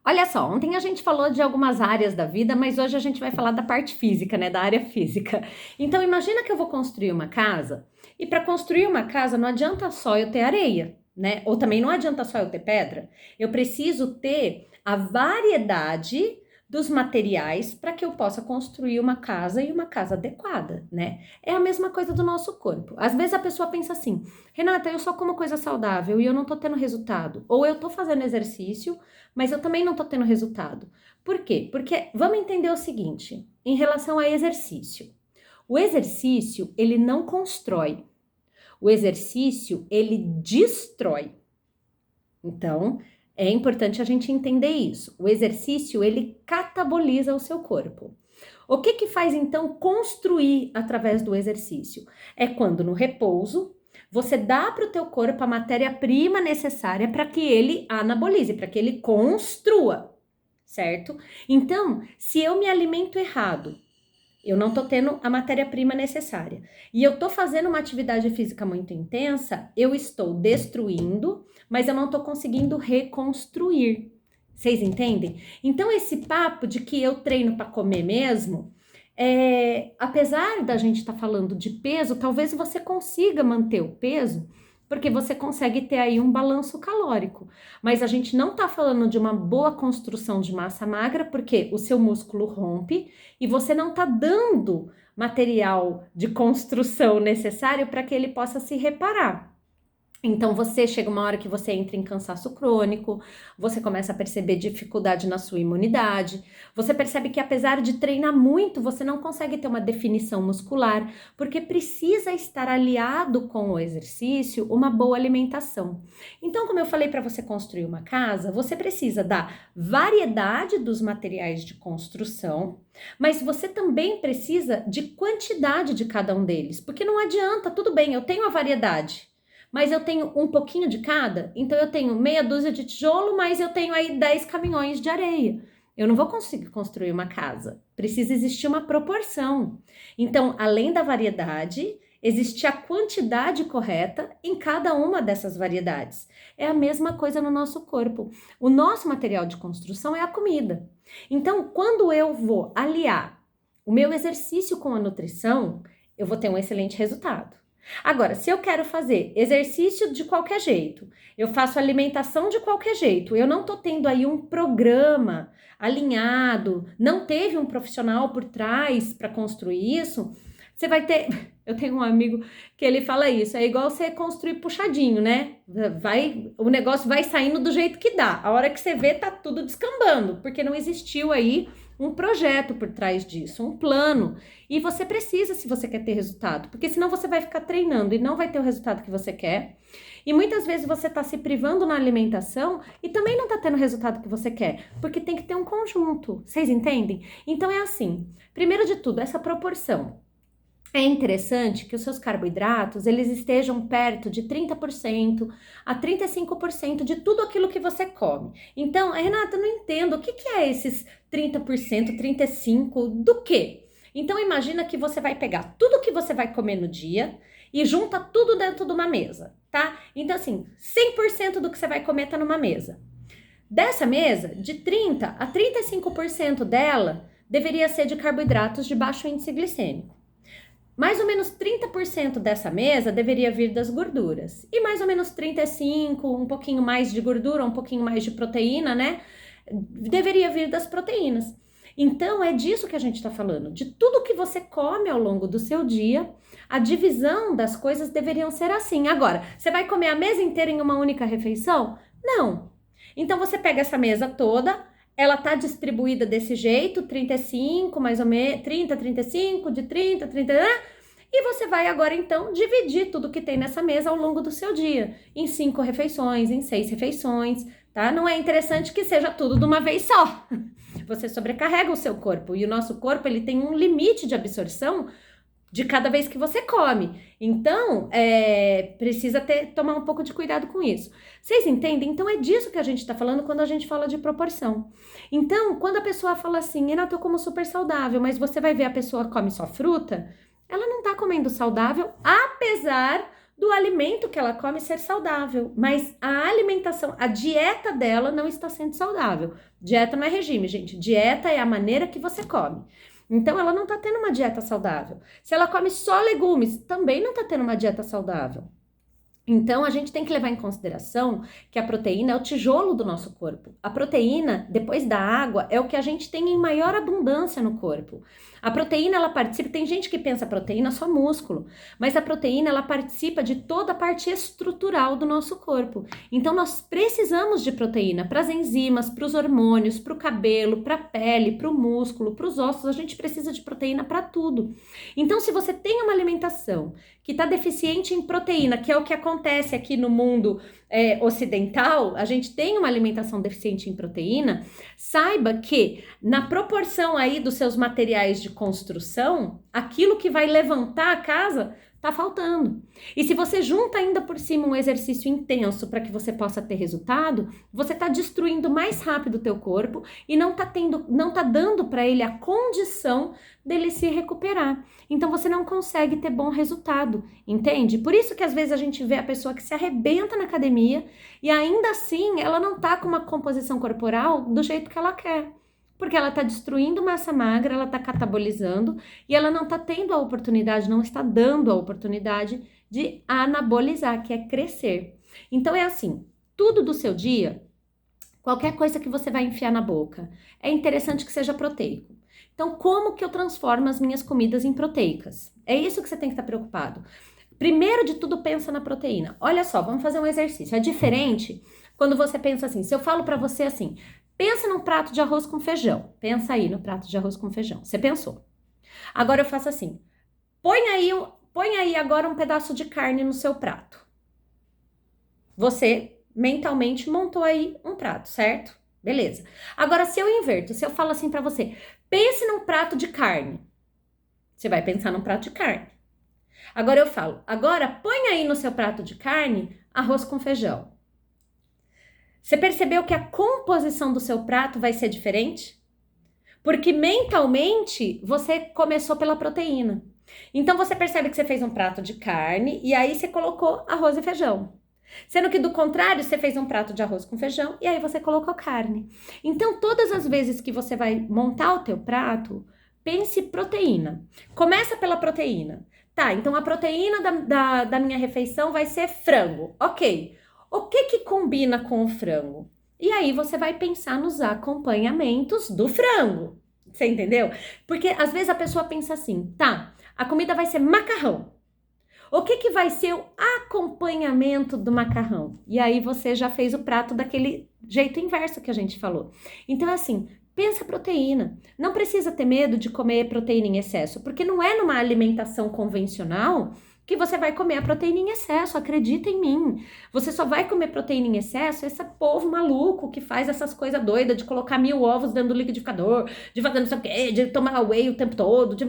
Olha só, ontem a gente falou de algumas áreas da vida, mas hoje a gente vai falar da parte física, né, da área física. Então imagina que eu vou construir uma casa, e para construir uma casa não adianta só eu ter areia, né? Ou também não adianta só eu ter pedra. Eu preciso ter a variedade dos materiais para que eu possa construir uma casa e uma casa adequada, né? É a mesma coisa do nosso corpo. Às vezes a pessoa pensa assim: Renata, eu só como coisa saudável e eu não tô tendo resultado. Ou eu tô fazendo exercício, mas eu também não tô tendo resultado. Por quê? Porque vamos entender o seguinte, em relação a exercício. O exercício, ele não constrói. O exercício, ele destrói. Então, é importante a gente entender isso. O exercício, ele cataboliza o seu corpo. O que que faz, então, construir através do exercício? É quando no repouso, você dá para o teu corpo a matéria-prima necessária para que ele anabolize, para que ele construa, certo? Então, se eu me alimento errado, eu não tô tendo a matéria-prima necessária. E eu tô fazendo uma atividade física muito intensa, eu estou destruindo, mas eu não tô conseguindo reconstruir. Vocês entendem? Então, esse papo de que eu treino para comer mesmo, apesar da gente estar falando de peso, talvez você consiga manter o peso, porque você consegue ter aí um balanço calórico. Mas a gente não está falando de uma boa construção de massa magra, porque o seu músculo rompe e você não está dando material de construção necessário para que ele possa se reparar. Então, você chega uma hora que você entra em cansaço crônico, você começa a perceber dificuldade na sua imunidade, você percebe que apesar de treinar muito, você não consegue ter uma definição muscular, porque precisa estar aliado com o exercício uma boa alimentação. Então, como eu falei para você construir uma casa, você precisa da variedade dos materiais de construção, mas você também precisa de quantidade de cada um deles, porque não adianta, tudo bem, eu tenho a variedade, mas eu tenho um pouquinho de cada, então eu tenho meia dúzia de tijolo, mas eu tenho aí 10 caminhões de areia. Eu não vou conseguir construir uma casa. Precisa existir uma proporção. Então, além da variedade, existe a quantidade correta em cada uma dessas variedades. É a mesma coisa no nosso corpo. O nosso material de construção é a comida. Então, quando eu vou aliar o meu exercício com a nutrição, eu vou ter um excelente resultado. Agora, se eu quero fazer exercício de qualquer jeito, eu faço alimentação de qualquer jeito, eu não tô tendo aí um programa alinhado, não teve um profissional por trás para construir isso, você vai ter. Eu tenho um amigo que ele fala isso, é igual você construir puxadinho, né? O negócio vai saindo do jeito que dá. A hora que você vê, tá tudo descambando, porque não existiu aí um projeto por trás disso, um plano. E você precisa, se você quer ter resultado, porque senão você vai ficar treinando e não vai ter o resultado que você quer. E muitas vezes você tá se privando na alimentação e também não tá tendo o resultado que você quer, porque tem que ter um conjunto. Vocês entendem? Então é assim, primeiro de tudo, essa proporção. É interessante que os seus carboidratos, eles estejam perto de 30% a 35% de tudo aquilo que você come. Então, Renata, eu não entendo, o que é esses 30%, 35% do quê? Então, imagina que você vai pegar tudo que você vai comer no dia e junta tudo dentro de uma mesa, tá? Então, assim, 100% do que você vai comer tá numa mesa. Dessa mesa, de 30% a 35% dela deveria ser de carboidratos de baixo índice glicêmico. Mais ou menos 30% dessa mesa deveria vir das gorduras. E mais ou menos 35%, um pouquinho mais de gordura, um pouquinho mais de proteína, né? Deveria vir das proteínas. Então, é disso que a gente está falando. De tudo que você come ao longo do seu dia, a divisão das coisas deveriam ser assim. Agora, você vai comer a mesa inteira em uma única refeição? Não. Então, você pega essa mesa toda, ela tá distribuída desse jeito, 35, mais ou menos, 30, 35, de 30, 30, e você vai agora então dividir tudo que tem nessa mesa ao longo do seu dia, em 5 refeições, em 6 refeições, tá? Não é interessante que seja tudo de uma vez só. Você sobrecarrega o seu corpo, e o nosso corpo, ele tem um limite de absorção de cada vez que você come. Então, precisa tomar um pouco de cuidado com isso. Vocês entendem? Então, é disso que a gente está falando quando a gente fala de proporção. Então, quando a pessoa fala assim, Renata, eu como super saudável, mas você vai ver a pessoa come só fruta, ela não está comendo saudável, apesar do alimento que ela come ser saudável, mas a alimentação, a dieta dela não está sendo saudável. Dieta não é regime, gente. Dieta é a maneira que você come. Então, ela não está tendo uma dieta saudável. Se ela come só legumes, também não está tendo uma dieta saudável. Então, a gente tem que levar em consideração que a proteína é o tijolo do nosso corpo. A proteína, depois da água, é o que a gente tem em maior abundância no corpo. A proteína, ela participa, tem gente que pensa proteína só músculo, mas a proteína, ela participa de toda a parte estrutural do nosso corpo. Então, nós precisamos de proteína para as enzimas, para os hormônios, para o cabelo, para a pele, para o músculo, para os ossos, a gente precisa de proteína para tudo. Então, se você tem uma alimentação que está deficiente em proteína, que é o que acontece aqui no mundo ocidental, a gente tem uma alimentação deficiente em proteína, saiba que na proporção aí dos seus materiais de construção, aquilo que vai levantar a casa tá faltando. E se você junta ainda por cima um exercício intenso para que você possa ter resultado, você tá destruindo mais rápido o teu corpo e não tá dando para ele a condição dele se recuperar. Então você não consegue ter bom resultado, entende? Por isso que às vezes a gente vê a pessoa que se arrebenta na academia e ainda assim ela não tá com uma composição corporal do jeito que ela quer. Porque ela está destruindo massa magra, ela está catabolizando e ela não está tendo a oportunidade, não está dando a oportunidade de anabolizar, que é crescer. Então é assim, tudo do seu dia, qualquer coisa que você vai enfiar na boca, é interessante que seja proteico. Então, como que eu transformo as minhas comidas em proteicas? É isso que você tem que estar preocupado. Primeiro de tudo, pensa na proteína. Olha só, vamos fazer um exercício. É diferente quando você pensa assim, se eu falo para você assim, pensa num prato de arroz com feijão. Pensa aí no prato de arroz com feijão. Você pensou. Agora eu faço assim. Põe aí agora um pedaço de carne no seu prato. Você mentalmente montou aí um prato, certo? Beleza. Agora se eu inverto, se eu falo assim pra você, pense num prato de carne. Você vai pensar num prato de carne. Agora eu falo, agora põe aí no seu prato de carne arroz com feijão. Você percebeu que a composição do seu prato vai ser diferente? Porque mentalmente você começou pela proteína. Então você percebe que você fez um prato de carne e aí você colocou arroz e feijão. Sendo que do contrário, você fez um prato de arroz com feijão e aí você colocou carne. Então todas as vezes que você vai montar o teu prato, pense proteína. Começa pela proteína. Tá, então a proteína da minha refeição vai ser frango. Ok. O que combina com o frango? E aí você vai pensar nos acompanhamentos do frango. Você entendeu? Porque às vezes a pessoa pensa assim, tá, a comida vai ser macarrão. O que vai ser o acompanhamento do macarrão? E aí você já fez o prato daquele jeito inverso que a gente falou. Então assim, pensa proteína. Não precisa ter medo de comer proteína em excesso, porque não é numa alimentação convencional que você vai comer a proteína em excesso, acredita em mim. Você só vai comer proteína em excesso esse povo maluco que faz essas coisas doidas de colocar 1000 ovos dentro do liquidificador, de fazer não sei o quê, de tomar whey o tempo todo, de...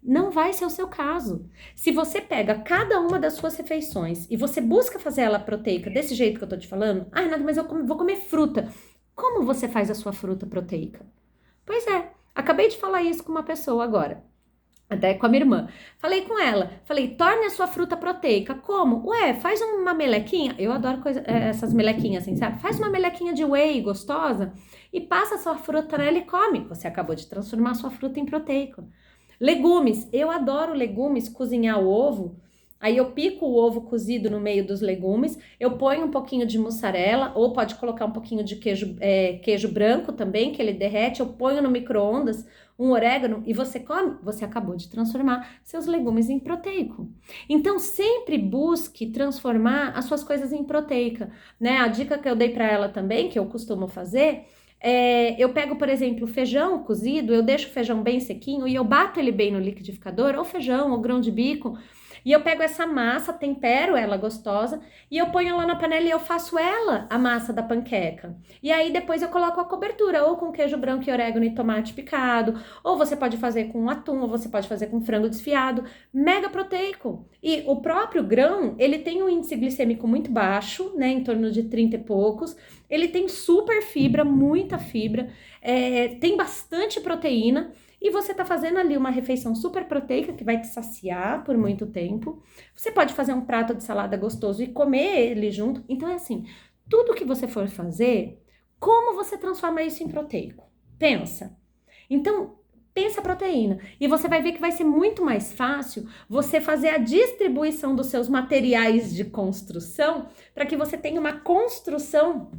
Não vai ser o seu caso. Se você pega cada uma das suas refeições e você busca fazer ela proteica desse jeito que eu tô te falando, ah, Renata, mas eu vou comer fruta. Como você faz a sua fruta proteica? Pois é, acabei de falar isso com uma pessoa agora. Até com a minha irmã. Falei com ela, torne a sua fruta proteica. Como? Ué, faz uma melequinha. Eu adoro essas melequinhas assim, sabe? Faz uma melequinha de whey gostosa e passa a sua fruta nela e come. Você acabou de transformar a sua fruta em proteico. Legumes. Eu adoro legumes, cozinhar o ovo. Aí eu pico o ovo cozido no meio dos legumes, eu ponho um pouquinho de mussarela, ou pode colocar um pouquinho de queijo branco também, que ele derrete, eu ponho no micro-ondas, um orégano, e você come, você acabou de transformar seus legumes em proteico. Então, sempre busque transformar as suas coisas em proteica, né? A dica que eu dei para ela também, que eu costumo fazer, eu pego, por exemplo, feijão cozido, eu deixo o feijão bem sequinho e eu bato ele bem no liquidificador, ou feijão, ou grão de bico, e eu pego essa massa, tempero ela gostosa e eu ponho ela na panela e eu faço ela a massa da panqueca. E aí depois eu coloco a cobertura, ou com queijo branco e orégano e tomate picado, ou você pode fazer com atum, ou você pode fazer com frango desfiado, mega proteico. E o próprio grão, ele tem um índice glicêmico muito baixo, né, em torno de 30 e poucos, ele tem super fibra, muita fibra, tem bastante proteína, e você tá fazendo ali uma refeição super proteica que vai te saciar por muito tempo. Você pode fazer um prato de salada gostoso e comer ele junto. Então é assim, tudo que você for fazer, como você transforma isso em proteico? Pensa. Então, pensa a proteína. E você vai ver que vai ser muito mais fácil você fazer a distribuição dos seus materiais de construção para que você tenha uma construção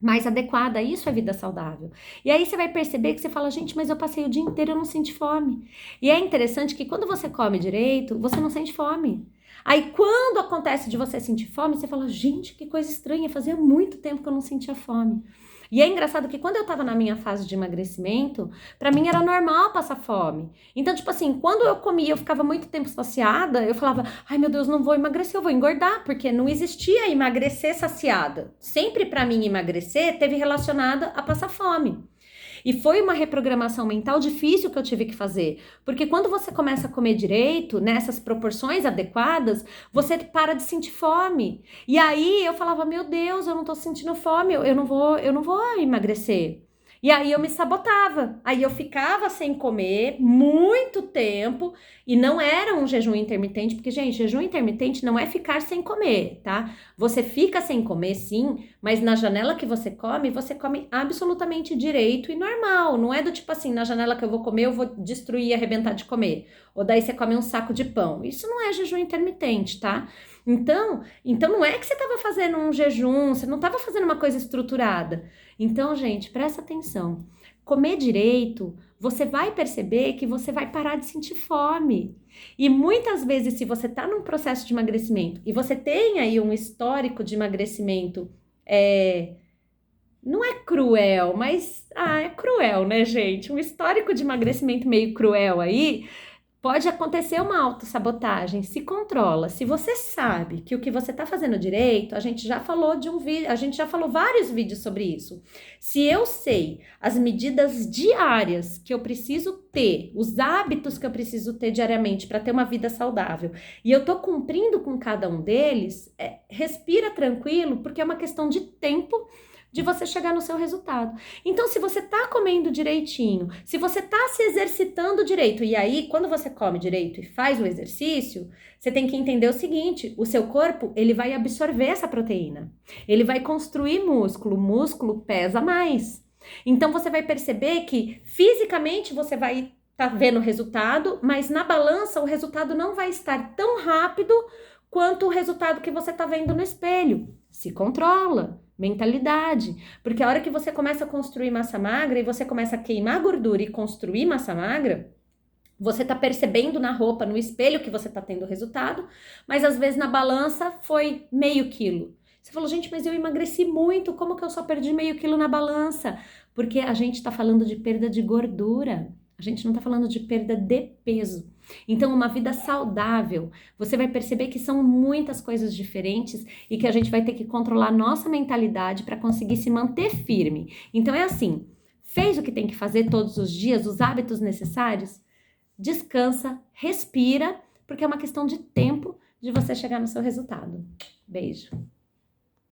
mais adequada. Isso é vida saudável. E aí você vai perceber que você fala, gente, mas eu passei o dia inteiro e eu não senti fome. E é interessante que quando você come direito, você não sente fome. Aí quando acontece de você sentir fome, você fala, gente, que coisa estranha, fazia muito tempo que eu não sentia fome. E é engraçado que quando eu tava na minha fase de emagrecimento, pra mim era normal passar fome. Então, tipo assim, quando eu comia, eu ficava muito tempo saciada, eu falava, ai meu Deus, não vou emagrecer, eu vou engordar, porque não existia emagrecer saciada. Sempre pra mim emagrecer teve relacionada a passar fome. E foi uma reprogramação mental difícil que eu tive que fazer, porque quando você começa a comer direito, nessas proporções adequadas, você para de sentir fome. E aí eu falava, meu Deus, eu não tô sentindo fome, eu não vou emagrecer. E aí eu me sabotava. Aí eu ficava sem comer muito tempo e não era um jejum intermitente, porque, gente, jejum intermitente não é ficar sem comer, tá? Você fica sem comer, sim, mas na janela que você come absolutamente direito e normal. Não é do tipo assim, na janela que eu vou comer, eu vou destruir e arrebentar de comer. Ou daí você come um saco de pão. Isso não é jejum intermitente, tá? Então não é que você estava fazendo um jejum, você não estava fazendo uma coisa estruturada. Então, gente, presta atenção. Comer direito, você vai perceber que você vai parar de sentir fome. E muitas vezes, se você está num processo de emagrecimento e você tem aí um histórico de emagrecimento, não é cruel, mas é cruel, né, gente? Um histórico de emagrecimento meio cruel aí. Pode acontecer uma autossabotagem, se controla. Se você sabe que o que você está fazendo direito, a gente já falou de um vídeo, a gente já falou vários vídeos sobre isso. Se eu sei as medidas diárias que eu preciso ter, os hábitos que eu preciso ter diariamente para ter uma vida saudável, e eu tô cumprindo com cada um deles, respira tranquilo, porque é uma questão de tempo de você chegar no seu resultado. Então, se você tá comendo direitinho, se você tá se exercitando direito, e aí, quando você come direito e faz o exercício, você tem que entender o seguinte, o seu corpo, ele vai absorver essa proteína, ele vai construir músculo, o músculo pesa mais. Então, você vai perceber que, fisicamente, você vai tá vendo o resultado, mas na balança, o resultado não vai estar tão rápido quanto o resultado que você tá vendo no espelho. Se controla. Mentalidade, porque a hora que você começa a construir massa magra e você começa a queimar gordura e construir massa magra, você tá percebendo na roupa, no espelho que você tá tendo resultado, mas às vezes na balança foi meio quilo. Você falou, gente, mas eu emagreci muito, como que eu só perdi meio quilo na balança? Porque a gente tá falando de perda de gordura, a gente não tá falando de perda de peso. Então, uma vida saudável, você vai perceber que são muitas coisas diferentes e que a gente vai ter que controlar nossa mentalidade para conseguir se manter firme. Então, é assim, fez o que tem que fazer todos os dias, os hábitos necessários, descansa, respira, porque é uma questão de tempo de você chegar no seu resultado. Beijo!